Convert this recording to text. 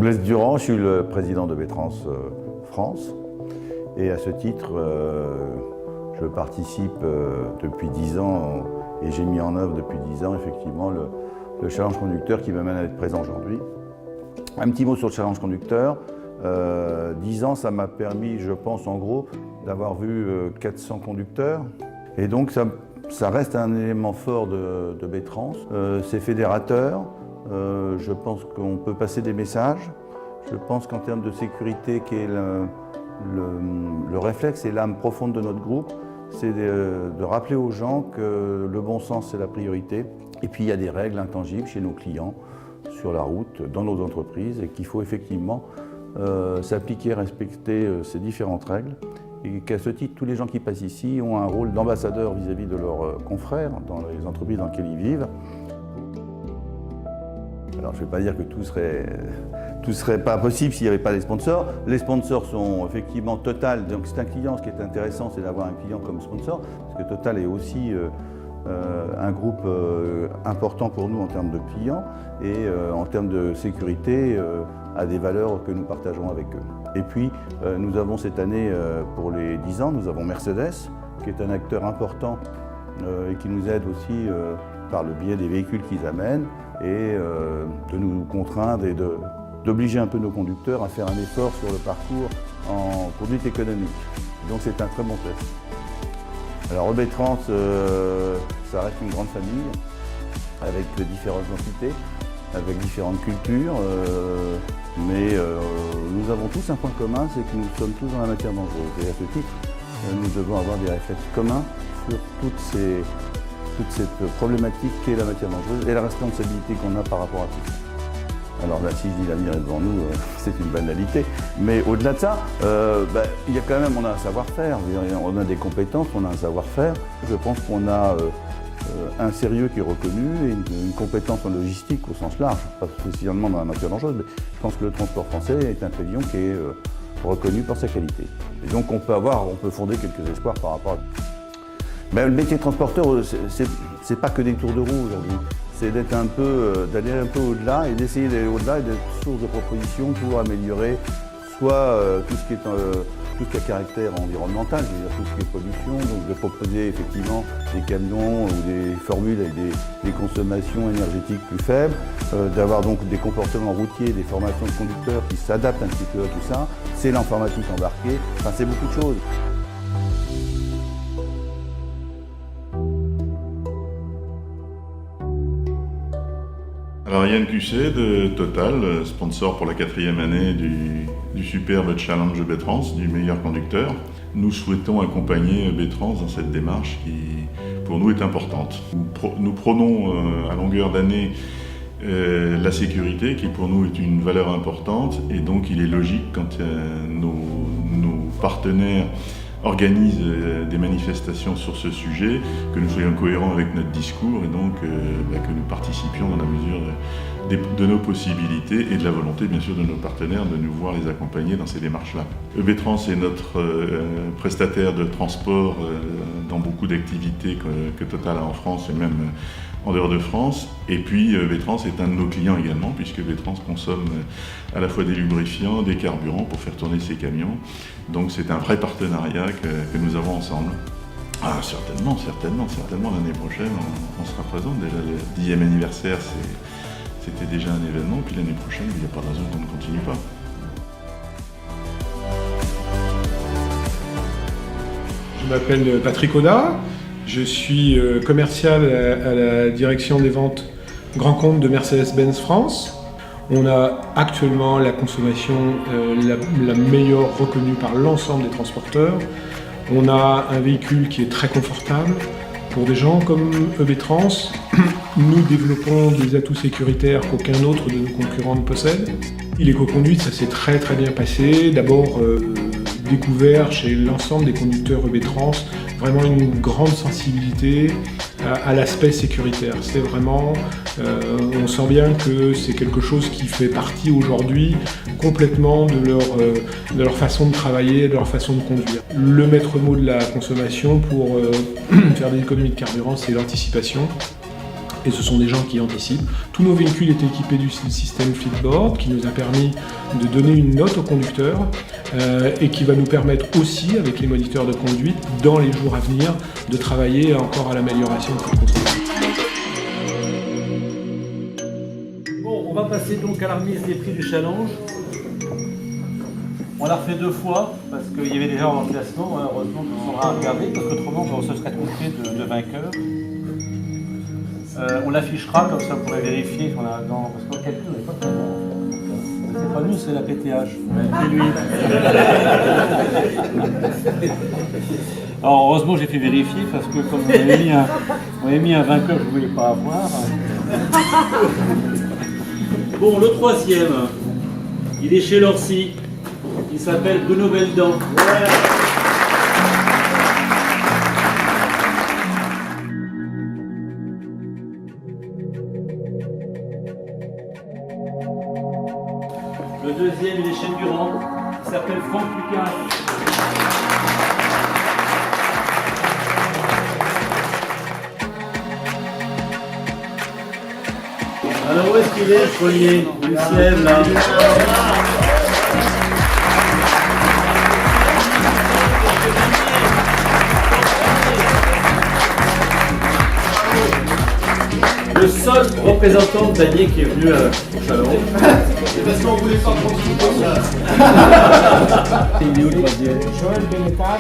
Blaise Durand, je suis le président de Betrans France et à ce titre, je participe depuis 10 ans et j'ai mis en œuvre depuis 10 ans effectivement le challenge conducteur qui m'amène à être présent aujourd'hui. Un petit mot sur le challenge conducteur. 10 ans, ça m'a permis, je pense en gros, d'avoir vu 400 conducteurs et donc ça reste un élément fort de Betrans. C'est fédérateur. Je pense qu'on peut passer des messages. Je pense qu'en termes de sécurité, qui est le réflexe et l'âme profonde de notre groupe, c'est de rappeler aux gens que le bon sens, c'est la priorité. Et puis, il y a des règles intangibles chez nos clients, sur la route, dans nos entreprises, et qu'il faut effectivement s'appliquer, respecter ces différentes règles. Et qu'à ce titre, tous les gens qui passent ici ont un rôle d'ambassadeur vis-à-vis de leurs confrères dans les entreprises dans lesquelles ils vivent. Alors, je ne vais pas dire que tout serait pas possible s'il n'y avait pas les sponsors. Les sponsors sont effectivement Total, donc c'est un client. Ce qui est intéressant, c'est d'avoir un client comme sponsor, parce que Total est aussi un groupe important pour nous en termes de clients et en termes de sécurité, a des valeurs que nous partageons avec eux. Et puis, nous avons cette année, pour les 10 ans, nous avons Mercedes, qui est un acteur important et qui nous aide aussi par le biais des véhicules qu'ils amènent et de nous contraindre et d'obliger un peu nos conducteurs à faire un effort sur le parcours en conduite économique. Donc c'est un très bon test. Alors Betrans, ça reste une grande famille avec différentes entités, avec différentes cultures, mais nous avons tous un point commun, c'est que nous sommes tous dans la matière dangereuse. Et à ce titre, nous devons avoir des réflexes communs sur toute cette problématique qu'est la matière dangereuse et la responsabilité qu'on a par rapport à tout ça. Alors là, si je dis l'avenir est devant nous, c'est une banalité. Mais au-delà de ça, il y a quand même, on a un savoir-faire, on a des compétences, on a un savoir-faire. Je pense qu'on a un sérieux qui est reconnu et une compétence en logistique au sens large, pas spécialement dans la matière dangereuse, mais je pense que le transport français est un pavillon qui est reconnu pour sa qualité. Et donc on peut fonder quelques espoirs par rapport à... Le métier de transporteur, c'est pas que des tours de roue aujourd'hui. C'est d'aller un peu au-delà et d'essayer d'aller au-delà et d'être source de propositions pour améliorer soit tout ce qui a caractère environnemental, c'est-à-dire tout ce qui est pollution, donc de proposer effectivement des camions ou des formules avec des consommations énergétiques plus faibles, d'avoir donc des comportements routiers, des formations de conducteurs qui s'adaptent un petit peu à tout ça. C'est l'informatique embarquée, enfin c'est beaucoup de choses. Alors Yann Cusset de Total, sponsor pour la 4e année du superbe challenge Betrans, du meilleur conducteur. Nous souhaitons accompagner Betrans dans cette démarche qui, pour nous, est importante. Nous prônons à longueur d'année la sécurité, qui pour nous est une valeur importante, et donc il est logique quand nos partenaires organisent des manifestations sur ce sujet, que nous soyons cohérents avec notre discours et donc que nous participions dans la mesure de nos possibilités et de la volonté bien sûr de nos partenaires de nous voir les accompagner dans ces démarches-là. Betrans est notre prestataire de transport dans beaucoup d'activités que Total a en France et même en dehors de France. Et puis Betrans est un de nos clients également, puisque Betrans consomme à la fois des lubrifiants, des carburants pour faire tourner ses camions. Donc c'est un vrai partenariat que nous avons ensemble. Ah, certainement, l'année prochaine on sera présent. Déjà le 10e anniversaire, c'était déjà un événement, puis l'année prochaine, il n'y a pas de raison qu'on ne continue pas. Je m'appelle Patrick Audat. Je suis commercial à la direction des ventes grand compte de Mercedes-Benz France. On a actuellement la consommation la meilleure reconnue par l'ensemble des transporteurs. On a un véhicule qui est très confortable. Pour des gens comme Betrans, nous développons des atouts sécuritaires qu'aucun autre de nos concurrents ne possède. L'éco-conduite, ça s'est très bien passé. D'abord, découvert chez l'ensemble des conducteurs Betrans vraiment une grande sensibilité à l'aspect sécuritaire. C'est vraiment, on sent bien que c'est quelque chose qui fait partie aujourd'hui complètement de leur façon de travailler, de leur façon de conduire. Le maître mot de la consommation pour faire des économies de carburant, c'est l'anticipation. et ce sont des gens qui anticipent. Tous nos véhicules étaient équipés du système Fleetboard qui nous a permis de donner une note au conducteur et qui va nous permettre aussi, avec les moniteurs de conduite, dans les jours à venir, de travailler encore à l'amélioration de cette conduite. Bon, on va passer donc à la remise des prix du challenge. On l'a refait 2 fois parce qu'il y avait déjà un classement, heureusement qu'on saura regarder parce qu'autrement on se serait trompé de vainqueur. On l'affichera comme ça vous pourrez vérifier qu'on a dans. Parce que le calcul n'est pas très bon. C'est pas nous, c'est la PTH. C'est lui. Alors heureusement j'ai fait vérifier parce que comme on avait mis un vainqueur que je ne voulais pas avoir. Bon, le 3e, il est chez Lorcy. Il s'appelle Bruno Beldan. Le 2e, il est chez Durand. Il s'appelle Franck Lucas. Alors où est-ce qu'il est, le premier? Il se lève là. Le seul représentant de Danier qui est venu au Chalon. C'est parce qu'on voulait pas prendre tout comme ça. Il est où le troisième? Joël Benetat.